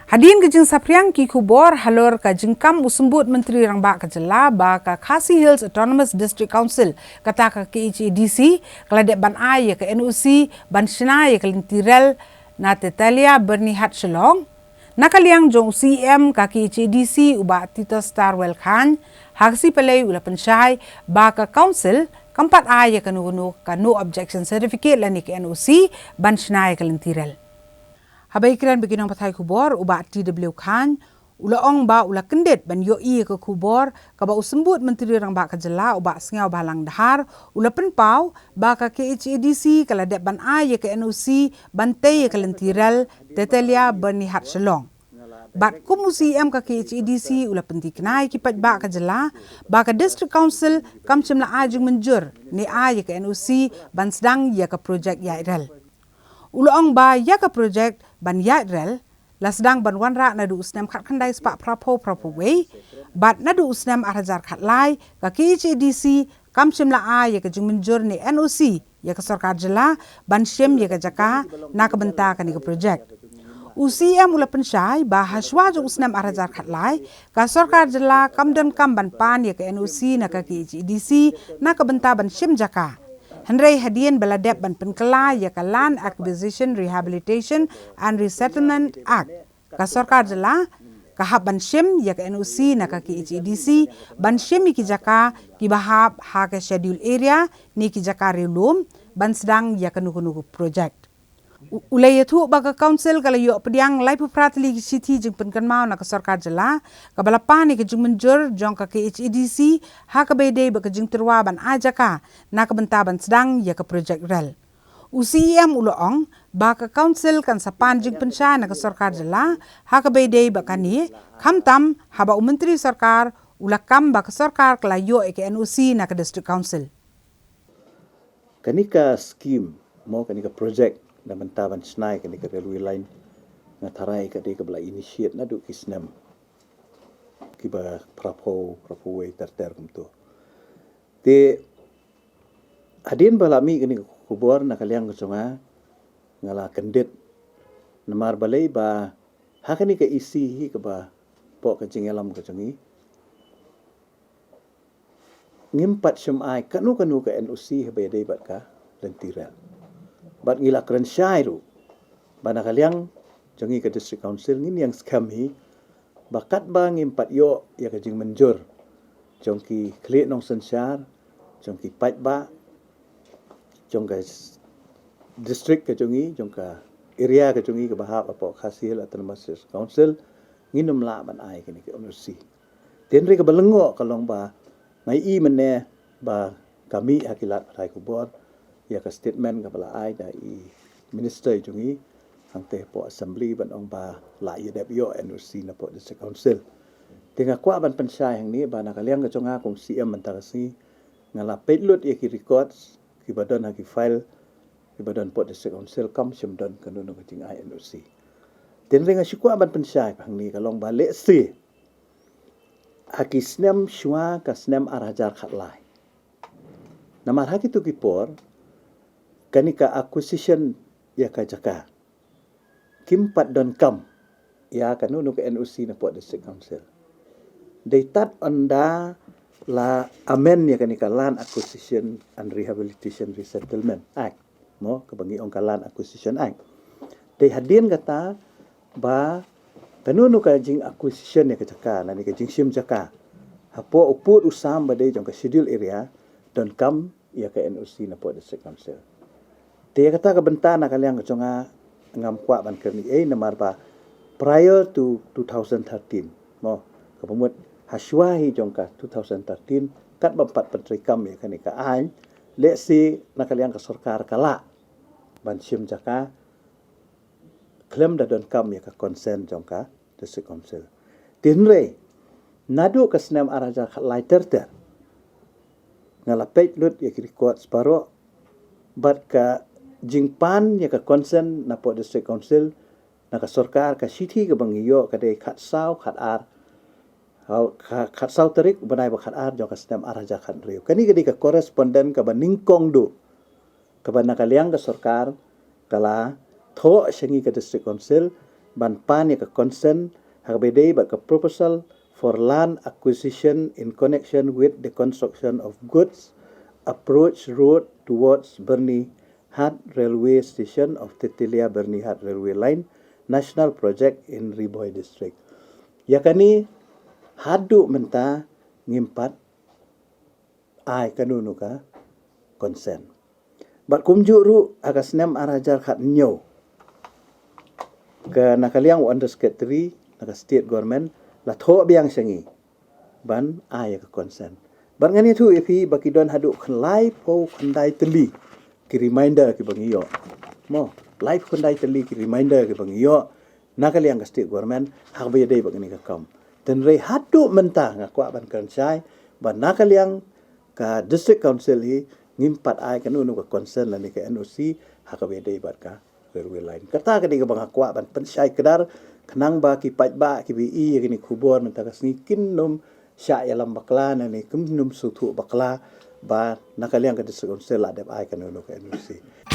Hadin kejeng sapriang ki kubor halor ka jengkam usembut Menteri Rangba Kejela ba ka Khasi Hills Autonomous District Council kata ka KHADC keladek ban ai ke NOC ban Sina ke Lintirel na Tetalia bernihat Shalong nakaliang jong CM ka KHADC uba Tito Starwell Khan haksi pelai ula pensyai ba ka council keempat ai ke nu ka no objection certificate lani ke NOC ban Sina ke Lintirel. Habai kiran beginang patai kubor uba TW Khan ulaong ba ula kendet ban yoi ke kubor ka ba usembut Menteri Rangba Kejela uba sengau balang dahar ula penpau ba ka KHADC kala dek ban ai ke NOC bantai ke Lentirel Tetelia bernihat Shalong. Bat kumu CM ka KHADC ula penti kenai kipat ba Kejela ba ka District Council kam cemla ajung menjur ni ai ke NOC ban sedang ya ke projek Yairel. Ulaong ba ya ka projek ban Yairel la sedang ban wanra nadu usnem khat khandai spa prapo wei bat nadu usnem arajar khat lai ka KHADC kam shimla a ya ka jungmenjur ni NOC ya ka sarkar jela ban shem ya ka jaka na ka benta ka ni ka projek UCM ula pensyai ba haswa jung usnem arajar khat lai ka sarkar jela kam dan kam ban pan ya ka NOC na ka KHADC na ka benta ban shem jaka Henry hadian baladep ban penkela ya ka Land Acquisition Rehabilitation and Resettlement Act. Ka sarkar jela kahap ban shim ya ka NOC na ka KHADC ban shim ki jaka ki bahap ha ka schedule area ni ki jaka rilum ban sedang ya ka nuku project. Ulai tu baga council kala yo pediang lai pratli city jeng penkanmau na ka sarkar jela ka balapa ni ka jeng menjur jong ka KHADC ha ka bede ba ka jeng terwa ban ajaka na ka benta ban sedang ya ka project rel UCM uloong ba ka council kan sapan jeng pensya na ka sarkar jela ha ka bede ba kani khamtam haba menteri sarkar ulakam ba ka sarkar kala yo ke NOC na ka district council kanika scheme mo kanika project na mentaban snai ka ni ka railway line na tarai ka di ka bala initiate na du kisnem ki ba prapo way terter kumto te adin bala mi ka ni kubor na kaliang kusonga ngala kendet namar balai ba ha ka ni ka isi hi ka ba po ka jingelam ka jongi ngimpat syamai kanu ka NOC ha dei bat ka Lentirel bat ngila keren syairu bana kaliang jongi ke district council ngin yang skami bakat bang impat yo ya ke jing menjur jongki klik nong sensyar jongki pat ba jongka district ke jongi jongka area ke jongi ke bahap apa Khasi Autonomous Council nginum la ban ai ke ni ke NOC tenre ke belengo kalong ba ngai i mene ba kami hakilat rai kubor ya ka statement ka bala ai da i minister jungi hangte po assembly ban ong ba la ya dep yo NOC na po district council tinga kwa ban pensai hang ni ba na kaliang ka chonga kong CM mantarasi ngala petlut ya ki records ki badan ha ki file ki badan po district council kam simdon kanun ka ting ai NOC tinga sikwa ban pensai hang ni kalong ba le si haki snem shwa ka snem arajar khatlai namar haki tu kipor kanika acquisition ya ka jaka kimpat don kam ya kanunu ke NOC na po district council they tat onda la amen ya kanika Land Acquisition and Rehabilitation Resettlement Act mo kabangi ong ka Land Acquisition Act they hadin kata ba kanunu ka jing acquisition ya ka jaka na ni ka jing sim jaka hapo uput usam badai jong ke schedule area don kam ia ke NOC na po district council. Dia kata ke bentar nak kalian keconga ngam kuat ban kerni namar ba prior to 2013 mo kepemut haswahi jong ka 2013 kat bempat menteri kam ya kan ka ai let's see nak kalian ke sarkar kala ban sim jaka klaim da don kam ya ka consent jong ka district council. Tinre nadu ke senam araja lighter ter ngalapet lut ya record separo bat ka jingpan ya ka consent na po district council na ka sarkar ka city ka bangiyo ka de khat sau khat ar khat sau tarik banai ba khat ar jong ka senam araja khat riu kani gadi ka correspondent ka baningkong du ka ban nakaliang ka sarkar kala tho sengi ka district council ban pan ya ka consent ha bedai ba ka proposal for land acquisition in connection with the construction of goods approach road towards Berni Hat Railway Station of Titilia Berni Hat Railway Line National Project in Riboy District. Yakani hadu menta ngimpat ai kanunu ka consent. Bat kumjuru akas nem arajar khat nyo ke nakaliang under secretary naka state government la tho biang sengi ban ai ka consent. Ban ngani tu ipi bakidon hadu khlai po khandai teli ki reminder ki bangiyo. Mo live khandai teli ki reminder ki bangiyo nakaliang ka state government hak be dei bagani ka kam. Dan re hadu mentah ngakwa ban kernsai ban nakaliang ka district council hi ngimpat ai kan unu ka concern la ni ka NOC hak be dei bat ka railway line. Kata ka di ka bangakwa ban pensai kedar kenang ba ki pat ba ki bi kini kubor menta ka snikin nom sya ya lam bakla na ni kum nom sutu bakla ba nakaliang ka district council la dep ai kan unu ka NOC.